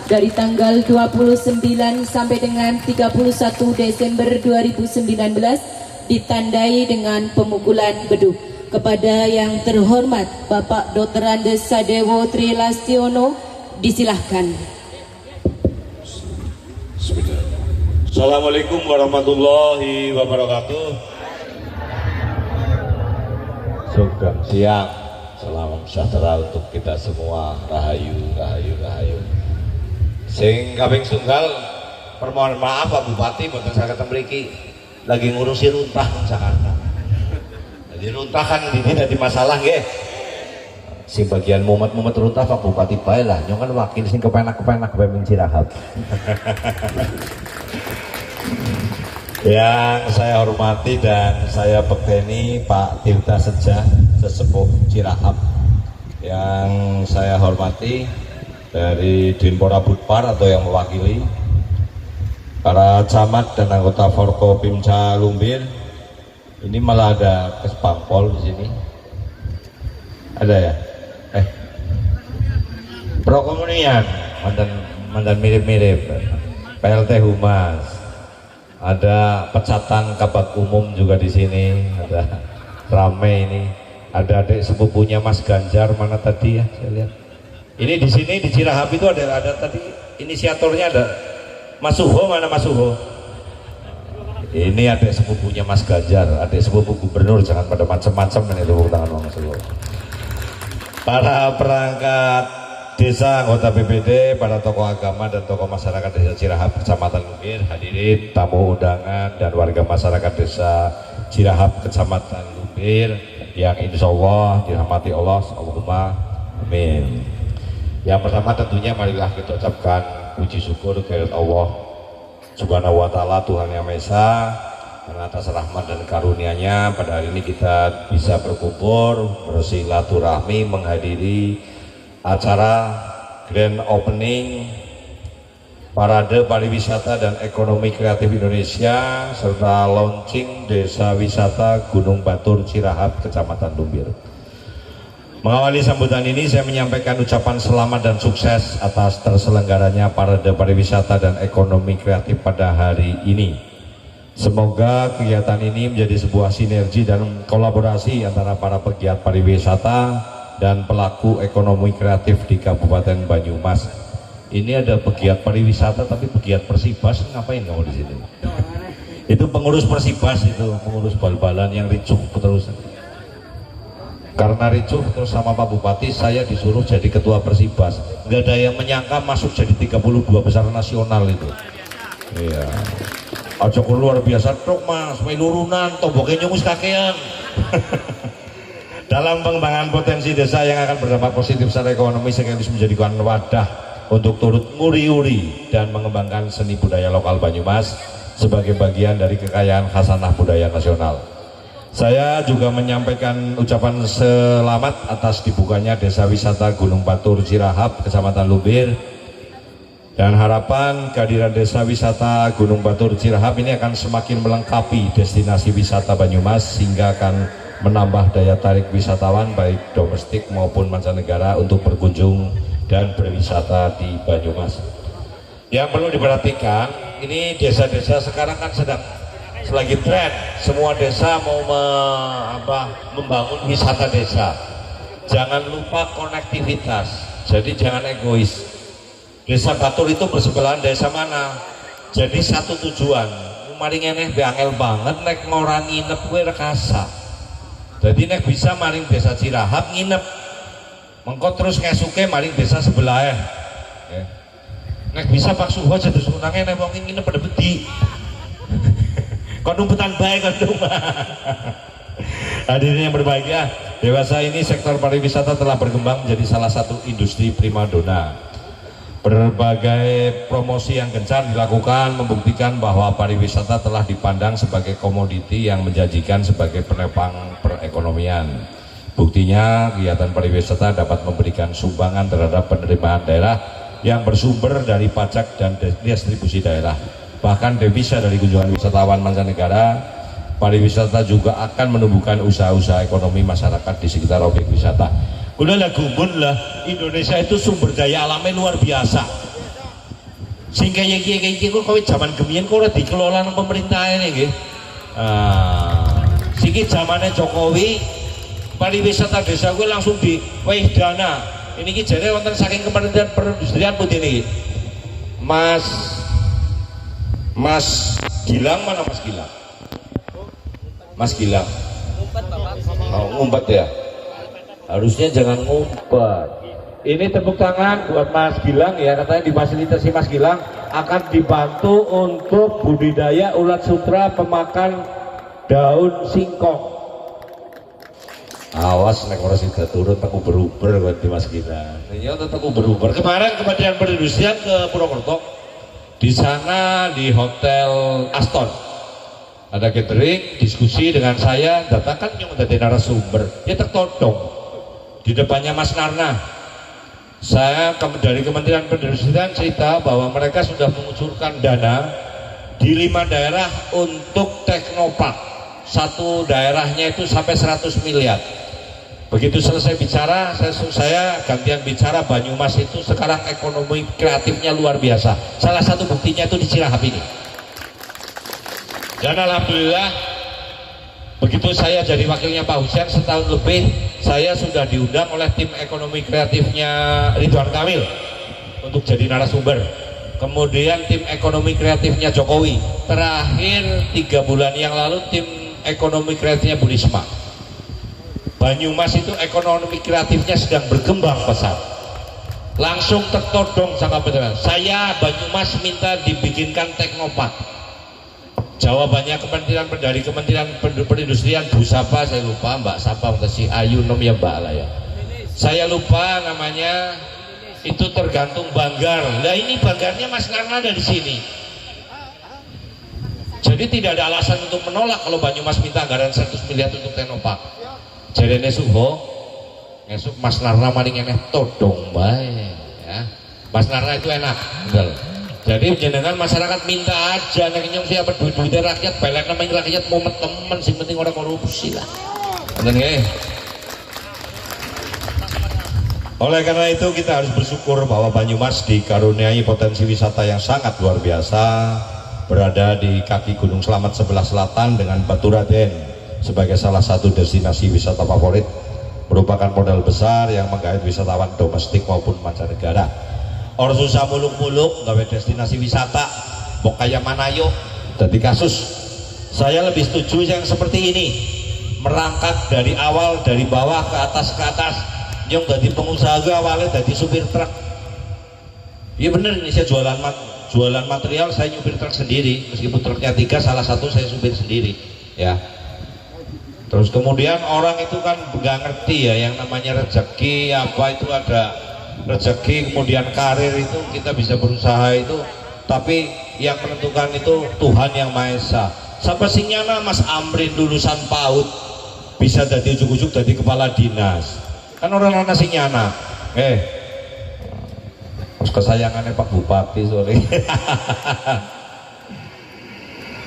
dari tanggal 29 sampai dengan 31 Desember 2019 ditandai dengan pemukulan beduk. Kepada yang terhormat Bapak Dr. Andes Sadewo Trilastiono, disilahkan. Assalamualaikum warahmatullahi wabarakatuh. Sugeng siang, salam sejahtera untuk kita semua. Rahayu, rahayu, rahayu. Sing kaping tunggal, permohonan maaf Pak Bupati, boten saged mriki lagi ngurusi runtah nang Jakarta. Jadi runtah kan ini dadi masalah nggih. Sing bagian mumet-mumet runtah Pak Bupati bae lah, nyong kan wakil sing kepenak-kepenak pemimpin Cirahap. Yang saya hormati dan saya pekteni Pak Tirta Sejah Sesepuh Cirahap, yang saya hormati dari Dinpora Budpar atau yang mewakili para camat dan anggota Forkopimda Lumbir. Ini malah ada Kespampol di sini. Ada ya? Prokomunian, mandan mirip-mirip. PLT Humas. Ada pecatan kabak umum juga di sini. Ada rame ini. Ada adik sepupunya Mas Ganjar, mana tadi ya? Saya lihat. Ini di sini di Cirahap itu ada tadi inisiatornya, ada Mas Suho, mana Mas Suho? Ini adik sepupunya Mas Ganjar, adik sepupu gubernur, jangan pada macam-macam ini tepuk tangan Mas Suho. Para perangkat desa, anggota BPD, para tokoh agama dan tokoh masyarakat desa Cirahap Kecamatan Lumbir, hadirin, tamu undangan dan warga masyarakat desa Cirahap Kecamatan Lumbir yang insya Allah dirahmati Allah, Allahumma amin. Yang pertama tentunya marilah kita ucapkan puji syukur kehadirat Allah Subhanahu wa ta'ala, Tuhan Yang Maha Esa, karena atas rahmat dan karunia-Nya pada hari ini kita bisa berkumpul, bersilaturahmi, menghadiri acara grand opening Parade Pariwisata dan Ekonomi Kreatif Indonesia serta launching Desa Wisata Gunung Batur Cirahap Kecamatan Lumbir. Mengawali sambutan ini saya menyampaikan ucapan selamat dan sukses atas terselenggaranya Parade Pariwisata dan Ekonomi Kreatif pada hari ini. Semoga kegiatan ini menjadi sebuah sinergi dan kolaborasi antara para pegiat pariwisata dan pelaku ekonomi kreatif di Kabupaten Banyumas. Ini ada pegiat pariwisata tapi pegiat Persibas, ngapain kamu di sini? Itu pengurus Persibas, itu pengurus bal-balan yang ricuh terus. Karena ricuh terus sama Pak Bupati, saya disuruh jadi ketua Persibas. Nggak ada yang menyangka masuk jadi 32 besar nasional itu. Iya. Aja luar biasa truk Mas, melurunan, tomboknya nyumus kakean. Dalam pengembangan potensi desa yang akan berdampak positif secara ekonomi, sekaligus menjadikan wadah untuk turut nguri-uri dan mengembangkan seni budaya lokal Banyumas sebagai bagian dari kekayaan khasanah budaya nasional. Saya juga menyampaikan ucapan selamat atas dibukanya Desa Wisata Gunung Batur Cirahap Kecamatan Lumbir, dan harapan kehadiran Desa Wisata Gunung Batur Cirahap ini akan semakin melengkapi destinasi wisata Banyumas sehingga akan menambah daya tarik wisatawan baik domestik maupun mancanegara untuk berkunjung dan berwisata di Banyumas. Yang perlu diperhatikan, ini desa-desa sekarang kan sedang selagi tren, semua desa mau membangun wisata desa. Jangan lupa konektivitas, jadi jangan egois. Desa Batur itu bersebelahan desa mana, jadi satu tujuan. Maring eneh beangel banget nek ngorang nginep kue rekasa. Jadi nek bisa maring desa Cirahap nginep, mengko terus ngesuke maring desa sebelah ya. Nek bisa Pak Suho jadi sunangnya nek wong nginep pada bedi. Konumputan baik konum. Hadirin yang berbahagia, dewasa ini sektor pariwisata telah berkembang menjadi salah satu industri primadona. Berbagai promosi yang gencar dilakukan membuktikan bahwa pariwisata telah dipandang sebagai komoditi yang menjanjikan sebagai penopang perekonomian. Buktinya kegiatan pariwisata dapat memberikan sumbangan terhadap penerimaan daerah yang bersumber dari pajak dan distribusi daerah. Bahkan devisa dari kunjungan wisatawan mancanegara, pariwisata juga akan menumbuhkan usaha-usaha ekonomi masyarakat di sekitar objek wisata. Udah lah gumun lah, Indonesia itu sumber daya alamnya luar biasa. Sing kaya iki kowe jaman gemien kok ora dikelola nang pemerintah ini nggih. Siki zamane Jokowi pariwisata desa kuwi langsung diwehi dana. Ini ki jare wonten saking Kementerian Perindustrian putih niki. Mas Gilang mana Mas Gilang? Mas Gilang. Oh, ngumpet ya. Harusnya jangan ngumpet. Ini tepuk tangan buat Mas Gilang ya, katanya difasilitasi Mas Gilang akan dibantu untuk budidaya ulat sutra pemakan daun singkong. Awas nek ora sida turun teku beruber buat di Mas Gilang. Ya teku beruber. Kemarin Kementerian Perindustrian ke Purwokerto. Di sana di Hotel Aston ada catering, diskusi dengan saya, datangkan yang menjadi narasumber. Dia tertodong di depannya Mas Narna. Saya dari Kementerian Perindustrian cerita bahwa mereka sudah mengucurkan dana di 5 daerah untuk teknopark. Satu daerahnya itu sampai 100 miliar. Begitu selesai bicara, saya gantian bicara. Banyumas itu sekarang ekonomi kreatifnya luar biasa. Salah satu buktinya itu di Cilahap ini. Dan alhamdulillah, begitu saya jadi wakilnya Pak Husein setahun lebih, saya sudah diundang oleh tim ekonomi kreatifnya Ridwan Kamil untuk jadi narasumber. Kemudian tim ekonomi kreatifnya Jokowi. Terakhir 3 bulan yang lalu tim ekonomi kreatifnya Bu Risma. Banyumas itu ekonomi kreatifnya sedang berkembang pesat. Langsung tertodong sama pemerintah. Saya Banyumas minta dibikinkan teknopark. Jawabannya dari Kementerian Perindustrian Bu Sapa, saya lupa, Mbak Sapa, si Ayu Nom ya Mbak lah ya. Saya lupa namanya, itu tergantung Banggar. Nah ini Banggarnya Mas Narna dari sini. Jadi tidak ada alasan untuk menolak kalau Banyumas minta anggaran 100 miliar untuk teknopark. Jarene suho, esuk Mas Narna maling eneh todong bae ya. Mas Narna itu enak, betul. Jadi jenengan masyarakat minta aja, nek nyong siapa duit-duitnya rakyat, belek namanya rakyat mau temen, sing penting orang korupsi lah. Bener nggih? Oleh karena itu kita harus bersyukur bahwa Banyumas dikaruniai potensi wisata yang sangat luar biasa, berada di kaki Gunung Slamet sebelah selatan dengan Baturaden sebagai salah satu destinasi wisata favorit, merupakan modal besar yang menggait wisatawan domestik maupun mancanegara. Orang susah muluk-muluk gawe destinasi wisata, pok kaya mana yuk. Jadi kasus saya lebih setuju yang seperti ini, merangkak dari awal, dari bawah ke atas, yang jadi pengusaha awalnya jadi supir truk. Iya bener, ini saya jualan material, saya nyupir truk sendiri, meskipun truknya 3, salah satu saya supir sendiri ya. Terus kemudian orang itu kan nggak ngerti ya yang namanya rezeki, apa itu ada rezeki, kemudian karir itu kita bisa berusaha itu, tapi yang menentukan itu Tuhan Yang Maha Esa. Sampai sinyana Mas Amrin lulusan PAUD bisa jadi ujuk-ujuk jadi kepala dinas, kan orang-orang sinyana. Kesayangannya Pak Bupati sorry.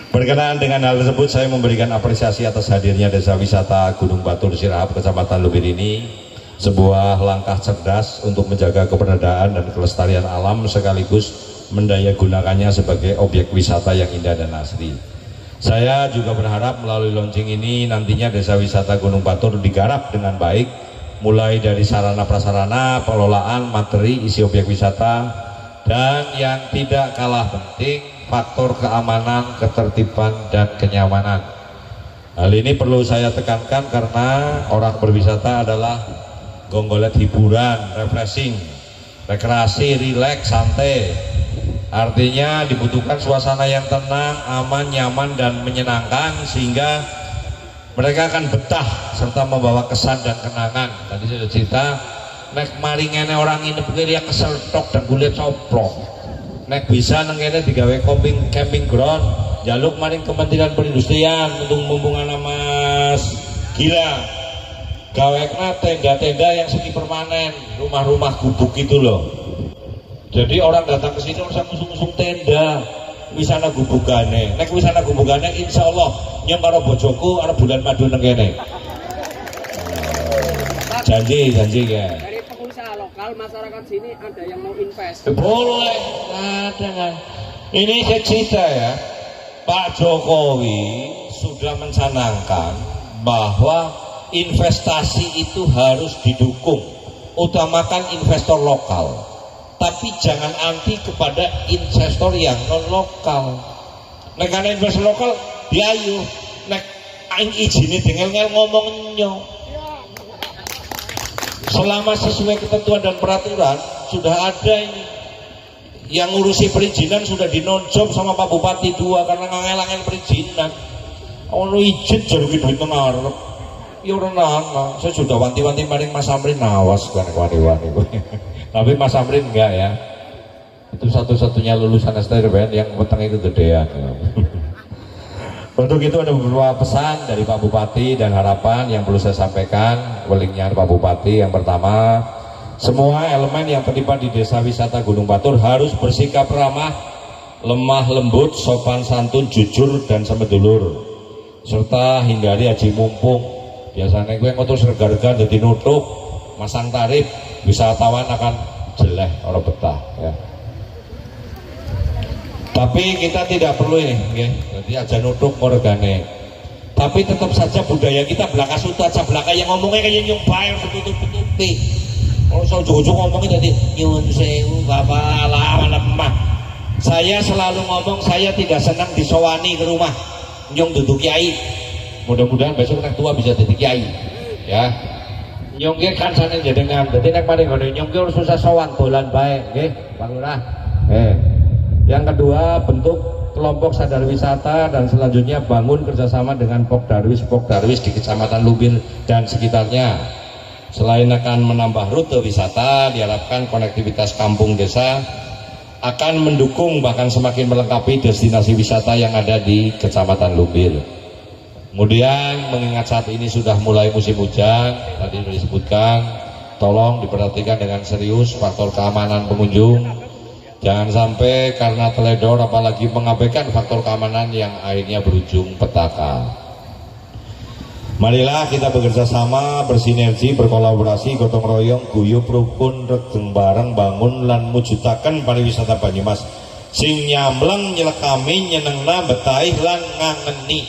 Berkenaan dengan hal tersebut, saya memberikan apresiasi atas hadirnya Desa Wisata Gunung Batur Sirahap, Kecamatan Lubir ini, sebuah langkah cerdas untuk menjaga keberadaan dan kelestarian alam sekaligus mendaya gunakannya sebagai objek wisata yang indah dan asri. Saya juga berharap melalui launching ini nantinya Desa Wisata Gunung Batur digarap dengan baik, mulai dari sarana prasarana, pengelolaan, materi, isi objek wisata, dan yang tidak kalah penting, faktor keamanan, ketertiban, dan kenyamanan. Hal ini perlu saya tekankan karena orang berwisata adalah gonggolet hiburan, refreshing, rekreasi, rileks, santai. Artinya dibutuhkan suasana yang tenang, aman, nyaman, dan menyenangkan sehingga mereka akan betah serta membawa kesan dan kenangan. Tadi saya sudah cerita, nek maringene orang ini pikir yang kesel tok dan kulit coplok. Nek bisa nengene digawe camping ground, jaluk maring Kementerian Perindustrian untuk mumpungan Mas Gilang. Gawekna tenda-tenda yang segi permanen, rumah-rumah gubuk itu loh. Jadi orang datang ke sini usah ngusung-ngusung tenda, wisana gubugane. Nek wisana gubugane insya Allah nyong karo bojoku arep bulan madu nengene. Janji ya. Dari pengusaha lokal, masyarakat sini ada yang mau invest. Boleh, cadangan. Ini saya cerita ya, Pak Jokowi sudah mencanangkan bahwa investasi itu harus didukung, utamakan investor lokal, tapi jangan anti kepada investor yang non lokal. Nek karena investor lokal diayu, nek aing izine dengel-ngel ngomongnya. Selama sesuai ketentuan dan peraturan sudah ada ini. Yang ngurusi perizinan sudah dinonjob sama Pak Bupati 2 karena ngangel-ngangel perizinan. Ono izin jaluki duit nang arep. Ya ora nana. Saya sudah wanti-wanti maring Mas Amrin awas kan wani-wani. Tapi Mas Amrin enggak ya. Itu satu-satunya lulusan STRBN yang wetenge kegedean. Untuk itu ada beberapa pesan dari Pak Bupati dan harapan yang perlu saya sampaikan. Welingnya Pak Bupati, yang pertama, semua elemen yang terlibat di desa wisata Gunung Batur harus bersikap ramah, lemah lembut, sopan santun, jujur dan semedulur, serta hindari aji mumpung. Biasanya gue ngotot serga-rega jadi nutup, masang tarif, wisatawan akan jelek orang betah ya. Tapi kita tidak perlu ini, okay? Jadi aja nutup organe. Tapi tetap saja budaya kita belaka sutu aja belaka yang ngomongnya kayak nyung bayar betul-betul. Kalau soal ujung-ujung ngomongnya jadi nyun sewu bapak lah lemah. Saya selalu ngomong saya tidak senang disowani ke rumah nyung duduk kiai. Mudah-mudahan besok anak tua bisa jadi kiai, ya. Nyung kan sana jadengan. Jadi nak mari ngono nyung susah sowan dolan baik, okay? Pak Lurah. Yang kedua, bentuk kelompok sadar wisata dan selanjutnya bangun kerjasama dengan Pokdarwis di Kecamatan Lumbir dan sekitarnya. Selain akan menambah rute wisata, diharapkan konektivitas kampung desa akan mendukung bahkan semakin melengkapi destinasi wisata yang ada di Kecamatan Lumbir. Kemudian mengingat saat ini sudah mulai musim hujan, tadi sudah disebutkan, tolong diperhatikan dengan serius faktor keamanan pengunjung. Jangan sampai karena teledor apalagi mengabaikan faktor keamanan yang akhirnya berujung petaka. Marilah kita bekerja sama, bersinergi, berkolaborasi, gotong royong, guyup rukun, regeng bareng bangun lan mujudaken pariwisata Banyumas sing nyamleng nyelekami nyenengna betaih lan ngangeni.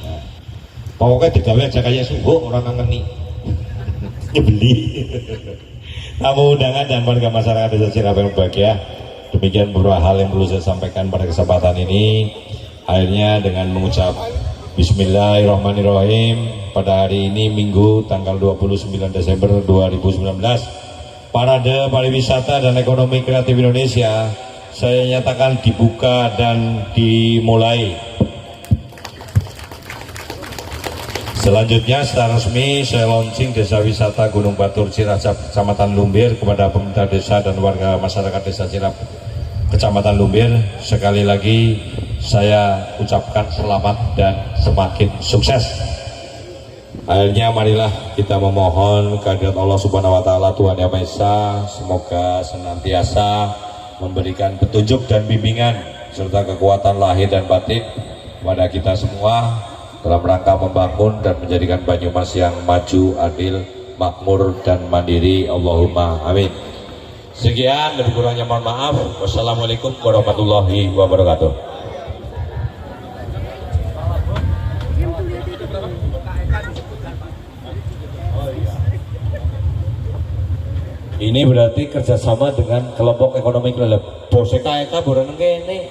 Nah, pokoknya digawe aja kayak sungguh orang ngangeni. Nyebeli. Tamu undangan dan warga masyarakat desa Cirap yang berbahagia. Demikian beberapa hal yang perlu saya sampaikan pada kesempatan ini. Akhirnya dengan mengucap Bismillahirrahmanirrahim, pada hari ini Minggu tanggal 29 Desember 2019, Parade Pariwisata dan Ekonomi Kreatif Indonesia saya nyatakan dibuka dan dimulai. Selanjutnya secara resmi saya launching Desa Wisata Gunung Batur Ciracap Kecamatan Lumbir kepada pemerintah desa dan warga masyarakat Desa Cirap Kecamatan Lumbir. Sekali lagi saya ucapkan selamat dan semakin sukses. Akhirnya marilah kita memohon kehadirat Allah Subhanahu wa taala Tuhan Yang Maha Esa, semoga senantiasa memberikan petunjuk dan bimbingan serta kekuatan lahir dan batin kepada kita semua dalam rangka membangun dan menjadikan Banyumas yang maju, adil, makmur dan mandiri. Allahumma amin. Sekian, lebih kurangnya mohon maaf. Wassalamualaikum warahmatullahi wabarakatuh. Ini berarti kerjasama dengan kelompok ekonomi kreatif. Bose KK buran kene.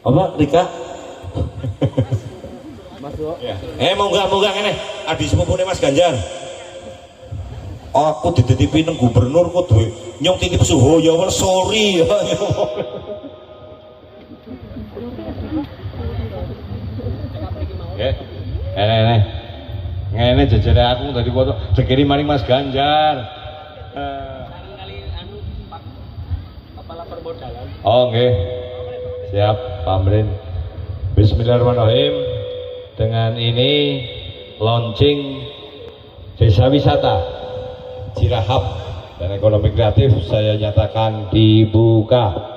Apa Rika? Ya. Moga kene. Adi sepupune Mas Ganjar. Aku dititipi nang gubernur kok duwe nyong titip Suhoyo, sorry ya. Ngene jejere aku tadi foto dikirim maring Mas Ganjar. Kepala permodalan. Oh nggih. Siap, Pak Amrin. Bismillahirrahmanirrahim. Dengan ini launching Desa Wisata Cirahap dan Ekonomi Kreatif saya nyatakan dibuka.